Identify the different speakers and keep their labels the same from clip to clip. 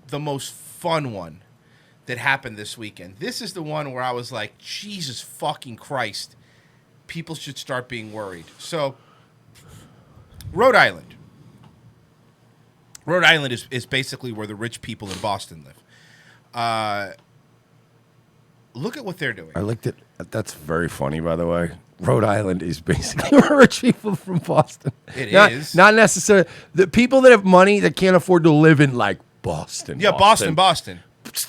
Speaker 1: the most fun one that happened this weekend. This is the one where I was like, Jesus fucking Christ. People should start being worried. So, Rhode Island. Rhode Island is basically where the rich people in Boston live. Look at what they're doing.
Speaker 2: I looked at. That's very funny, by the way. Rhode Island is basically where rich people from Boston.
Speaker 1: It is
Speaker 2: not necessarily the people that have money that can't afford to live in like Boston.
Speaker 1: Yeah, Boston.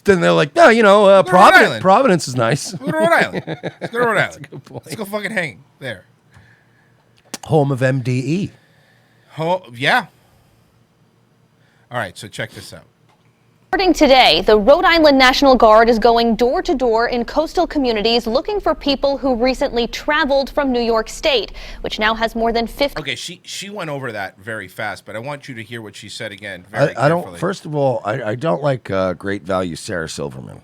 Speaker 2: Then they're like, no, Providence is nice.
Speaker 1: Go to Rhode Island. Let's go to Rhode Island. That's a good point. Let's go fucking hang there.
Speaker 2: Home of MDE.
Speaker 1: Yeah. All right, so check this out.
Speaker 3: Starting today, the Rhode Island National Guard is going door to door in coastal communities looking for people who recently traveled from New York State, which now has more than 50.
Speaker 1: Okay, she went over that very fast, but I want you to hear what she said again very
Speaker 2: I don't.
Speaker 1: carefully.
Speaker 2: First of all, I don't like great value Sarah Silverman.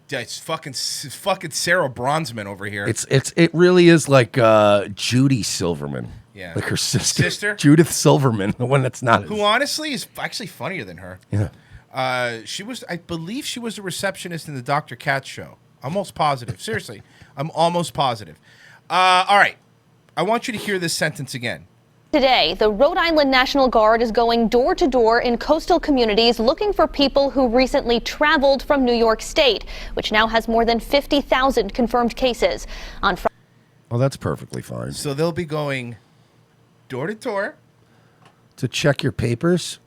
Speaker 1: Yeah, it's fucking Sarah Bronzman over here.
Speaker 2: It really is like Judy Silverman.
Speaker 1: Yeah,
Speaker 2: like her sister Judith Silverman, the one that's not.
Speaker 1: Who honestly is actually funnier than her.
Speaker 2: Yeah.
Speaker 1: I believe she was a receptionist in the Dr. Katz show. I'm almost positive. Seriously, I'm almost positive. All right. I want you to hear this sentence again.
Speaker 3: Today, the Rhode Island National Guard is going door to door in coastal communities looking for people who recently traveled from New York State, which now has more than 50,000 confirmed cases.
Speaker 2: Well, that's perfectly fine.
Speaker 1: So they'll be going door to door
Speaker 2: to check your papers.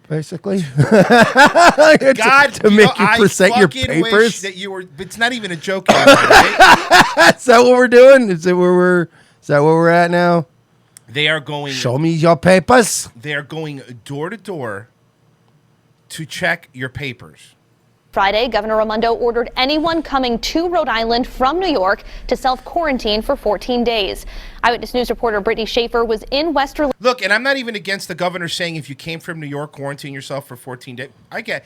Speaker 2: Basically,
Speaker 1: God,
Speaker 2: to make you present your papers.
Speaker 1: Wish that you were. It's not even a joke anymore, right?
Speaker 2: Is that what we're doing? Is that where we're at now?
Speaker 1: They are going.
Speaker 2: Show me your papers.
Speaker 1: They are going door to door to check your papers.
Speaker 3: Friday, Governor Raimondo ordered anyone coming to Rhode Island from New York to self-quarantine for 14 days. Eyewitness News reporter Brittany Schaefer was in Westerly.
Speaker 1: Look, and I'm not even against the governor saying if you came from New York, quarantine yourself for 14 days. I get,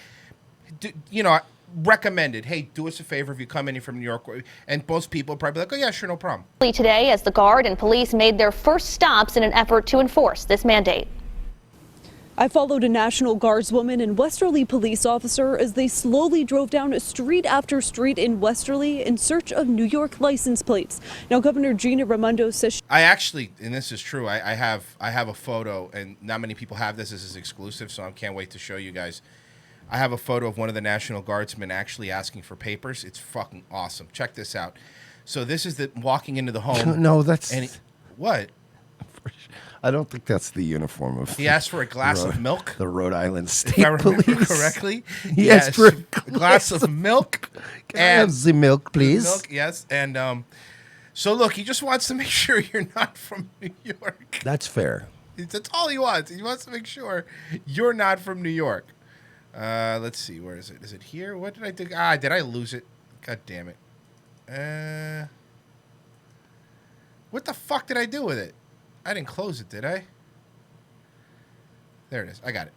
Speaker 1: recommended. Hey, do us a favor if you come in from New York. And most people probably like, oh, yeah, sure, no problem.
Speaker 3: Today, as the Guard and police made their first stops in an effort to enforce this mandate.
Speaker 4: I followed a National Guardswoman and Westerly police officer as they slowly drove down street after street in Westerly in search of New York license plates. Now, Governor Gina Raimondo says
Speaker 1: I actually, and this is true, I have a photo, and not many people have this. This is exclusive, so I can't wait to show you guys. I have a photo of one of the National Guardsmen actually asking for papers. It's fucking awesome. Check this out. So this is the walking into the home.
Speaker 2: No, that's
Speaker 1: what?
Speaker 2: I don't think that's the uniform of.
Speaker 1: He asked for a glass of milk.
Speaker 2: The Rhode Island State
Speaker 1: If I remember
Speaker 2: Police.
Speaker 1: correctly,
Speaker 2: He asked for a
Speaker 1: glass of milk.
Speaker 2: Can I have the milk, please?
Speaker 1: Milk, yes, and so look, he just wants to make sure you're not from New York.
Speaker 2: That's fair.
Speaker 1: That's all he wants. He wants to make sure you're not from New York. Let's see, where is it? Is it here? What did I do? Did I lose it? God damn it. What the fuck did I do with it? I didn't close it, did I? There it is. I got it.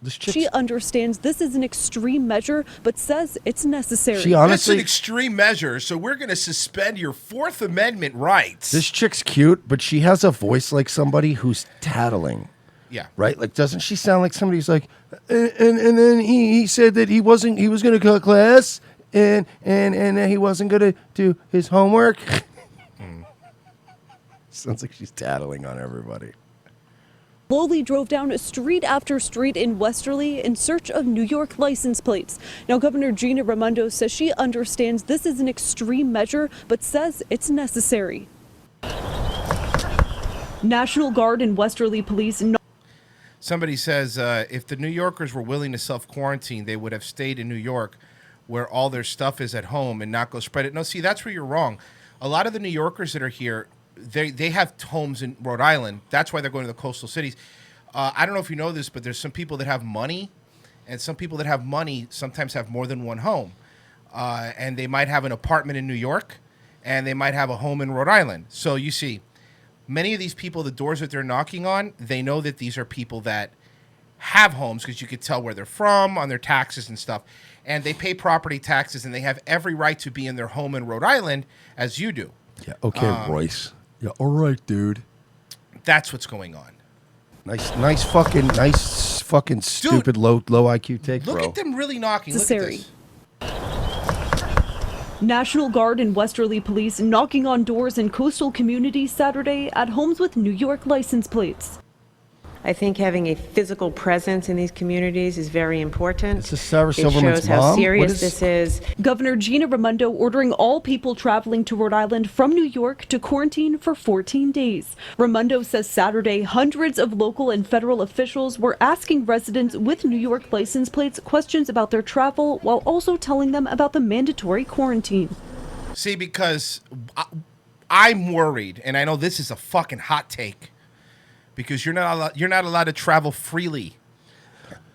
Speaker 4: she understands this is an extreme measure, but says it's necessary.
Speaker 2: She honestly,
Speaker 1: it's an extreme measure, so we're going to suspend your Fourth Amendment rights.
Speaker 2: This chick's cute, but she has a voice like somebody who's tattling.
Speaker 1: Yeah.
Speaker 2: Right? Like, doesn't she sound like somebody who's like, and then he said that he was going to cut class and he wasn't going to do his homework. Sounds like she's tattling on everybody.
Speaker 4: Slowly drove down street after street in Westerly in search of New York license plates. Now, Governor Gina Raimondo says she understands this is an extreme measure, but says it's necessary. National Guard and Westerly Police.
Speaker 1: Somebody says if the New Yorkers were willing to self-quarantine, they would have stayed in New York where all their stuff is at home and not go spread it. No, see, that's where you're wrong. A lot of the New Yorkers that are here, they have homes in Rhode Island. That's why they're going to the coastal cities. I don't know if you know this, but there's some people that have money, and some people that have money sometimes have more than one home. And they might have an apartment in New York, and they might have a home in Rhode Island. So you see, many of these people, the doors that they're knocking on, they know that these are people that have homes because you could tell where they're from on their taxes and stuff. And they pay property taxes, and they have every right to be in their home in Rhode Island, as you do.
Speaker 2: Yeah, okay, Royce. Yeah, all right, dude.
Speaker 1: That's what's going on.
Speaker 2: Nice fucking stupid low IQ take,
Speaker 1: Look
Speaker 2: bro.
Speaker 1: at them really knocking.
Speaker 4: It's
Speaker 1: Look
Speaker 4: a
Speaker 1: at
Speaker 4: Sari.
Speaker 1: this.
Speaker 4: National Guard and Westerly Police knocking on doors in coastal communities Saturday at homes with New York license plates.
Speaker 5: I think having a physical presence in these communities is very important.
Speaker 2: This is Sarah
Speaker 5: It
Speaker 2: Silverman's
Speaker 5: shows how
Speaker 2: mom?
Speaker 5: serious
Speaker 2: What
Speaker 5: this is.
Speaker 4: Governor Gina Raimondo ordering all people traveling to Rhode Island from New York to quarantine for 14 days. Raimondo says Saturday hundreds of local and federal officials were asking residents with New York license plates questions about their travel while also telling them about the mandatory quarantine.
Speaker 1: See, because I'm worried, and I know this is a fucking hot take, because you're not allowed to travel freely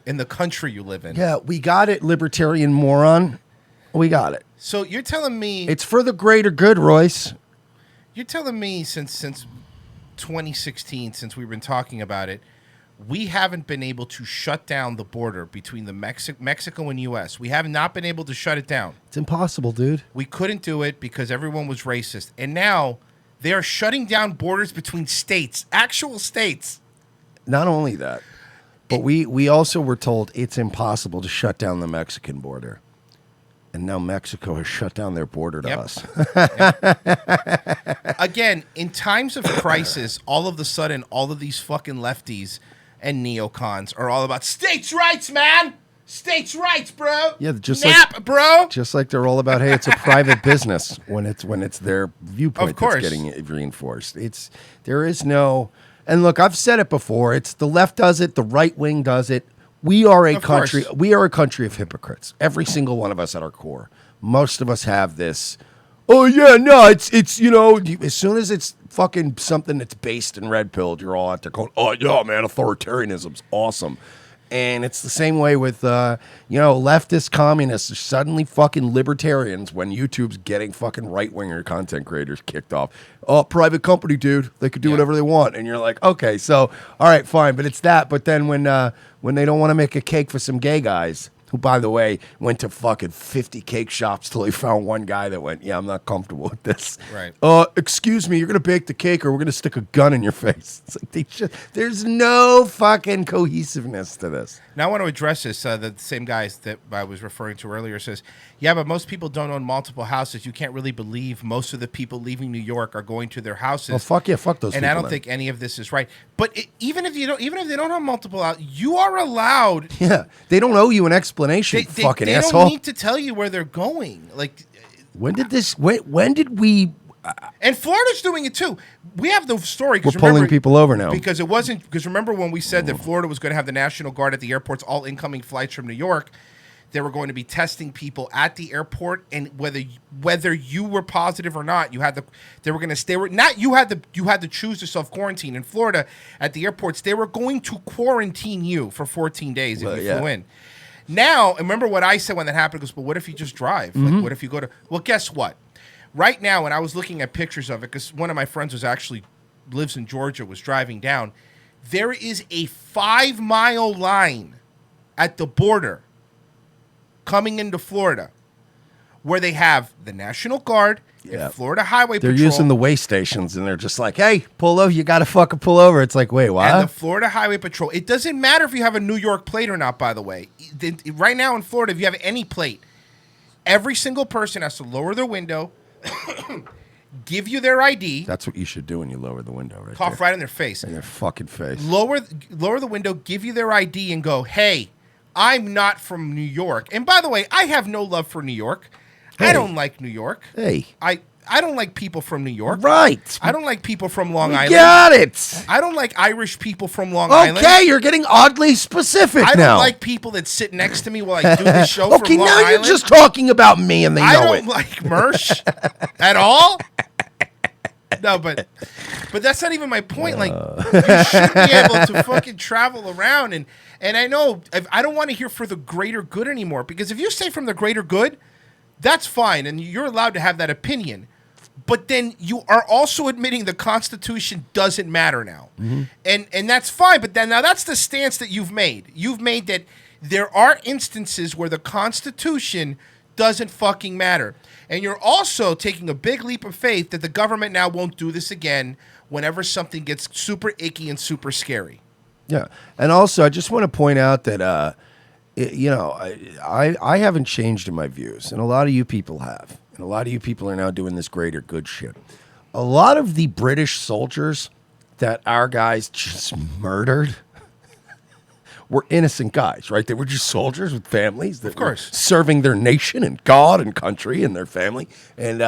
Speaker 1: in the country you live in.
Speaker 2: Yeah, we got it, libertarian moron. We got it.
Speaker 1: So you're telling me
Speaker 2: It's for the greater good, Royce.
Speaker 1: You're telling me since 2016, since we've been talking about it, we haven't been able to shut down the border between the Mexico and U.S. We have not been able to shut it down.
Speaker 2: It's impossible, dude.
Speaker 1: We couldn't do it because everyone was racist. And now they are shutting down borders between states, actual states.
Speaker 2: Not only that, but we also were told it's impossible to shut down the Mexican border. And now Mexico has shut down their border to
Speaker 1: Yep.
Speaker 2: us.
Speaker 1: Again, in times of crisis, all of a sudden, all of these fucking lefties and neocons are all about states' rights, man. States' rights, bro.
Speaker 2: Yeah, just
Speaker 1: Nap, bro.
Speaker 2: Just like they're all about, hey, it's a private business when it's their viewpoint
Speaker 1: Of course.
Speaker 2: that's getting reinforced. There is no, and look, I've said it before. It's the left does it, the right wing does it. We are a
Speaker 1: Of
Speaker 2: country.
Speaker 1: course.
Speaker 2: We are a country of hypocrites. Every single one of us at our core. Most of us have this. Oh yeah, no, it's as soon as it's fucking something that's based in red pilled, you're all out there going, oh yeah, man, authoritarianism's awesome. And it's the same way with, leftist communists are suddenly fucking libertarians when YouTube's getting fucking right-winger content creators kicked off. Oh, private company, dude. They could do whatever they want. And you're like, okay, so, all right, fine. But it's that. But then when they don't want to make a cake for some gay guys, who, by the way, went to fucking 50 cake shops till he found one guy that went, yeah, I'm not comfortable with this.
Speaker 1: Right.
Speaker 2: Excuse me, you're going to bake the cake or we're going to stick a gun in your face. It's like there's no fucking cohesiveness to this.
Speaker 1: Now I want to address this. The same guys that I was referring to earlier says, yeah, but most people don't own multiple houses. You can't really believe most of the people leaving New York are going to their houses.
Speaker 2: Well, fuck yeah, fuck those
Speaker 1: and
Speaker 2: people.
Speaker 1: I don't
Speaker 2: then.
Speaker 1: think any of this is right. But even if they don't have multiple houses, you are allowed.
Speaker 2: Yeah, they don't owe you an explanation, fucking
Speaker 1: they
Speaker 2: asshole.
Speaker 1: don't need to tell you where they're going. Like,
Speaker 2: when did we?
Speaker 1: and Florida's doing it too. We have the story. 'Cause
Speaker 2: We're pulling people over now.
Speaker 1: because it wasn't. Because remember when we said that Florida was going to have the National Guard at the airports, all incoming flights from New York. They were going to be testing people at the airport, and whether you were positive or not, you had to choose to self quarantine. In Florida, at the airports, they were going to quarantine you for 14 days if you flew in. Now, remember what I said when that happened? Goes, but what if you just drive? Like, what if you go to? Well, guess what? Right now, when I was looking at pictures of it, because one of my friends lives in Georgia, was driving down. There is a 5-mile line at the border coming into Florida, where they have the National Guard, and Florida Highway
Speaker 2: They're
Speaker 1: Patrol.
Speaker 2: using the way stations, and they're just like, "Hey, pull over! You got to fucking pull over." It's like, wait, what?
Speaker 1: And the Florida Highway Patrol. It doesn't matter if you have a New York plate or not, by the way. Right now in Florida, if you have any plate, every single person has to lower their window, give you their ID.
Speaker 2: That's what you should do when you lower the window, right?
Speaker 1: Cough
Speaker 2: there.
Speaker 1: right in their face.
Speaker 2: In their fucking face.
Speaker 1: Lower the window, give you their ID, and go, hey, I'm not from New York. And by the way, I have no love for New York.
Speaker 2: Hey.
Speaker 1: I don't like New York.
Speaker 2: Hey.
Speaker 1: I don't like people from New York.
Speaker 2: Right.
Speaker 1: I don't like people from Long Island.
Speaker 2: Got it.
Speaker 1: I don't like Irish people from Long Island.
Speaker 2: Okay, you're getting oddly specific
Speaker 1: I
Speaker 2: now.
Speaker 1: don't like people that sit next to me while I do the show
Speaker 2: Okay,
Speaker 1: from Long
Speaker 2: now
Speaker 1: Island.
Speaker 2: you're just talking about me, and they
Speaker 1: I
Speaker 2: know
Speaker 1: don't
Speaker 2: it.
Speaker 1: like Mersh at all. No, but that's not even my point. Like, you should be able to fucking travel around, and I know I don't want to hear for the greater good anymore, because if you say from the greater good, that's fine, and you're allowed to have that opinion. But then you are also admitting the Constitution doesn't matter now, and that's fine. But then now that's the stance that you've made. You've made that there are instances where the Constitution doesn't fucking matter. And you're also taking a big leap of faith that the government now won't do this again whenever something gets super icky and super scary.
Speaker 2: Yeah, and also I just want to point out that I haven't changed in my views, and a lot of you people have, and a lot of you people are now doing this greater good shit. A lot of the British soldiers that our guys just murdered were innocent guys, right? They were just soldiers with families that
Speaker 1: Of course.
Speaker 2: were serving their nation and God and country and their family, and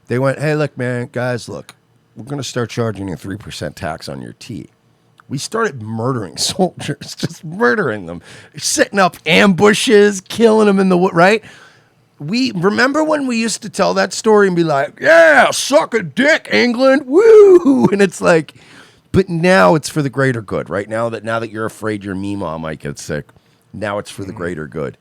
Speaker 2: they went, "Hey, look, man, guys, look, we're going to start charging you a 3% tax on your tea." We started murdering soldiers, just murdering them, setting up ambushes, killing them in the wood, right? We remember when we used to tell that story and be like, "Yeah, suck a dick, England, woo!" And it's like, but now it's for the greater good, right? Now that you're afraid your Meemaw might get sick, now it's for the greater good.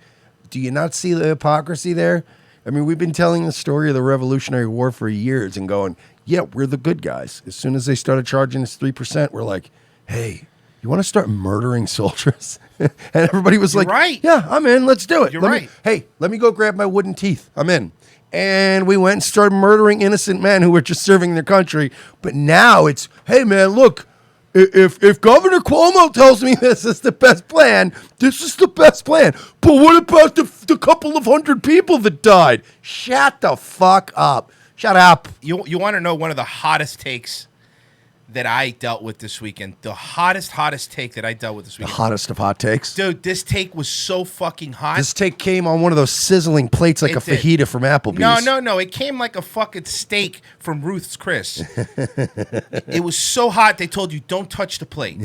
Speaker 2: Do you not see the hypocrisy there? I mean, we've been telling the story of the Revolutionary War for years and going, "Yeah, we're the good guys." As soon as they started charging us 3%, we're like, "Hey, you want to start murdering soldiers?" And everybody was
Speaker 1: You're
Speaker 2: like,
Speaker 1: right.
Speaker 2: "Yeah, I'm in. Let's do it."
Speaker 1: You're
Speaker 2: Let me-
Speaker 1: right.
Speaker 2: hey, let me go grab my wooden teeth. I'm in. And we went and started murdering innocent men who were just serving their country. But now it's, "Hey, man, look, if Governor Cuomo tells me this is the best plan, this is the best plan. But what about the couple of hundred people that died?" Shut the fuck up. Shut up.
Speaker 1: You want to know one of the hottest takes that I dealt with this weekend? The hottest take that I dealt with this
Speaker 2: The
Speaker 1: weekend.
Speaker 2: hottest of hot takes.
Speaker 1: Dude, this take was so fucking hot.
Speaker 2: This take came on one of those sizzling plates like
Speaker 1: It
Speaker 2: a
Speaker 1: did.
Speaker 2: fajita from Applebee's.
Speaker 1: No. It came like a fucking steak from Ruth's Chris. It was so hot, they told you, don't touch the plate.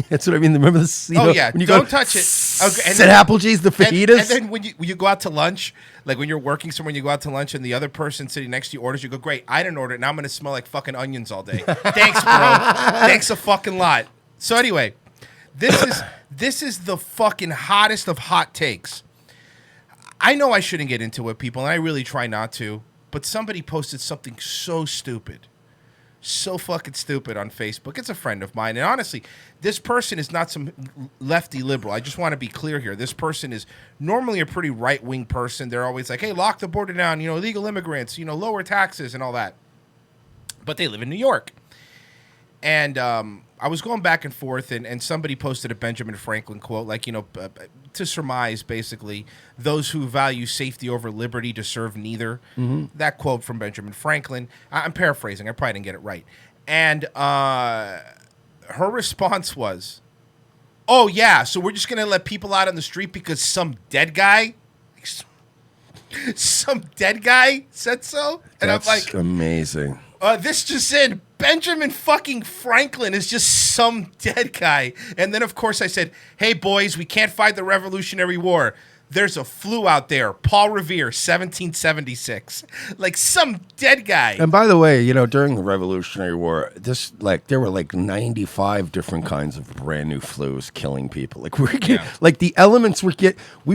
Speaker 2: That's what I mean. Remember this?
Speaker 1: Oh, yeah.
Speaker 2: when you
Speaker 1: Don't
Speaker 2: go,
Speaker 1: touch it. Okay, and
Speaker 2: Said Applebee's, the fajitas.
Speaker 1: And then when you go out to lunch, like when you're working somewhere and you go out to lunch and the other person sitting next to you orders, you go, "Great, I didn't order it. Now I'm going to smell like fucking onions all day." Thanks, bro. Thanks a fucking lot. So anyway, this is the fucking hottest of hot takes. I know I shouldn't get into it, people, and I really try not to, but somebody posted something so stupid. So fucking stupid on Facebook. It's a friend of mine. And honestly, this person is not some lefty liberal. I just want to be clear here. This person is normally a pretty right-wing person. They're always like, "Hey, lock the border down, illegal immigrants, lower taxes and all that." But they live in New York. And I was going back and forth, and somebody posted a Benjamin Franklin quote, like, to surmise, basically, those who value safety over liberty deserve neither. That quote from Benjamin Franklin. I'm paraphrasing. I probably didn't get it right. And her response was, "Oh, yeah, so we're just going to let people out on the street because some dead guy said so?" And
Speaker 2: That's
Speaker 1: I'm like,
Speaker 2: amazing.
Speaker 1: this just in, Benjamin fucking Franklin is just some dead guy. And then, of course, I said, "Hey, boys, we can't fight the Revolutionary War. There's a flu out there. Paul Revere, 1776. Like some dead guy."
Speaker 2: And by the way, during the Revolutionary War, there were 95 different kinds of brand new flus killing people. Like the elements we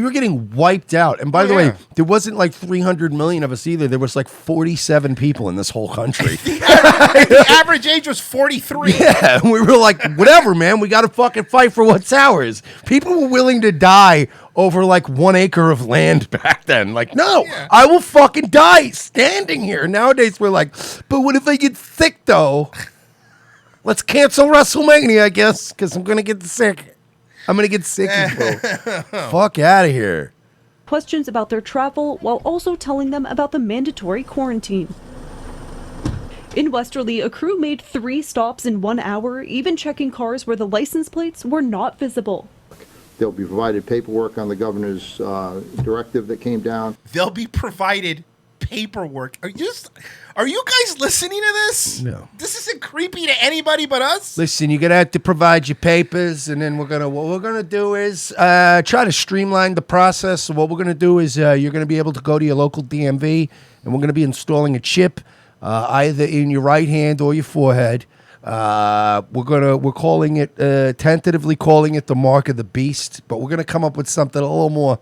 Speaker 2: were getting wiped out. And by the way, there wasn't 300 million of us either. There was 47 people in this whole country.
Speaker 1: The average age was 43.
Speaker 2: Yeah, and we were like, whatever, man. We got to fucking fight for what's ours. People were willing to die over 1 acre of land back then. No, I will fucking die standing here. Nowadays we're like, but what if I get sick though? Let's cancel WrestleMania, I guess, because I'm gonna get sick. I'm gonna get sick. Fuck out of here.
Speaker 4: Questions about their travel while also telling them about the mandatory quarantine. In Westerly, a crew made 3 stops in 1 hour, even checking cars where the license plates were not visible.
Speaker 6: They'll be provided paperwork on the governor's directive that came down.
Speaker 1: They'll be provided paperwork. Are you guys listening to this?
Speaker 2: No.
Speaker 1: This isn't creepy to anybody but us.
Speaker 2: Listen, you're gonna have to provide your papers, and then what we're gonna do is try to streamline the process. So what we're gonna do is you're gonna be able to go to your local DMV, and we're gonna be installing a chip either in your right hand or your forehead. We're calling it tentatively calling it the mark of the beast, but we're gonna come up with something a little more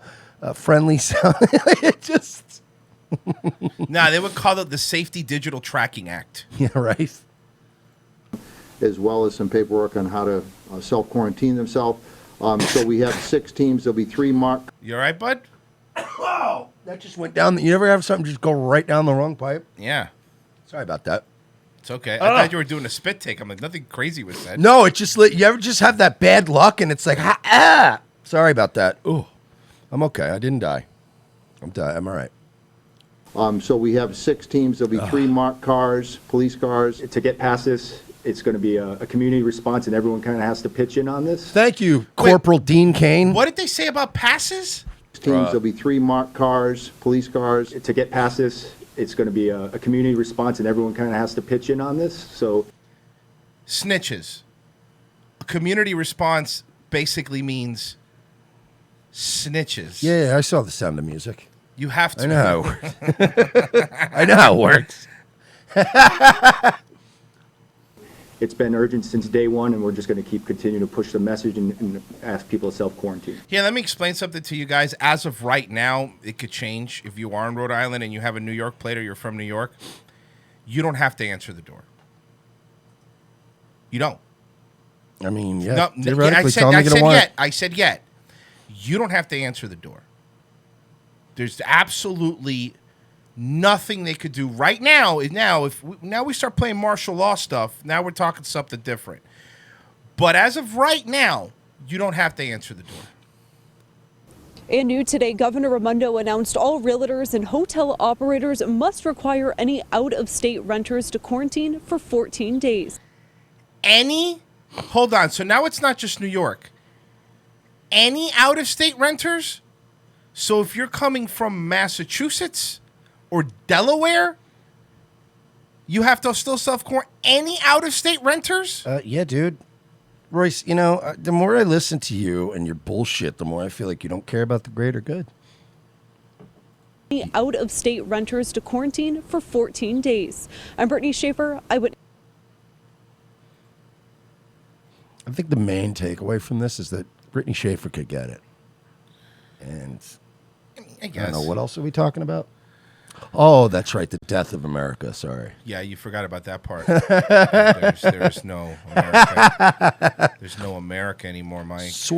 Speaker 2: friendly sounding. Just
Speaker 1: Nah, they would call it the Safety Digital Tracking Act.
Speaker 2: yeah, right.
Speaker 6: As well as some paperwork on how to self-quarantine themselves. So we have 6 teams. There'll be 3 marked.
Speaker 1: You all right, bud?
Speaker 2: That just went down. You ever have something just go right down the wrong pipe?
Speaker 1: Yeah.
Speaker 2: Sorry about that.
Speaker 1: It's okay. I thought you were doing a spit take. I'm like, nothing crazy was said.
Speaker 2: No, it just you ever just have that bad luck and it's like Sorry about that. Ooh, I'm okay. I didn't die. I'm all right.
Speaker 6: So we have 6 teams. There'll be 3 marked cars, police cars.
Speaker 7: To get past this, it's going to be a community response, and everyone kind of has to pitch in on this.
Speaker 2: Thank you, Corporal Dean Kane.
Speaker 1: What did they say about passes?
Speaker 6: Teams. There'll be 3 marked cars, police cars.
Speaker 7: To get past this, it's going to be a community response, and everyone kind of has to pitch in on this. So,
Speaker 1: Snitches. A community response basically means snitches.
Speaker 2: Yeah, I saw The Sound of Music.
Speaker 1: You have to.
Speaker 2: I know how it works. I know how it works.
Speaker 7: it's been urgent since day one, and we're just going to keep continuing to push the message and ask people to self-quarantine.
Speaker 1: Yeah, let me explain something to you guys. As of right now, it could change. If you are in Rhode Island and you have a New York plate or you're from New York, you don't have to answer the door. You don't.
Speaker 2: I mean, yeah.
Speaker 1: No,
Speaker 2: Theoretically, tell them to get a warrant.
Speaker 1: I said yet. You don't have to answer the door. There's absolutely nothing they could do right now. Now we start playing martial law stuff. Now we're talking something different. But as of right now, you don't have to answer the door.
Speaker 4: And new today, Governor Raimondo announced all realtors and hotel operators must require any out-of-state renters to quarantine for 14 days.
Speaker 1: Hold on. So now it's not just New York. Any out-of-state renters? So if you're coming from Massachusetts or Delaware, you have to still self-quarantine. Any out-of-state renters?
Speaker 2: Yeah, dude. Royce, you know, the more I listen to you and your bullshit, the more I feel like you don't care about the greater good.
Speaker 4: Any out-of-state renters to quarantine for 14 days. I'm Brittany Schaefer. I
Speaker 2: think the main takeaway from this is that Brittany Schaefer could get it. And
Speaker 1: I guess.
Speaker 2: I don't know, what else are we talking about? Oh, that's right, the death of America, sorry.
Speaker 1: Yeah, you forgot about that part. There's no America. There's no America anymore, Mike.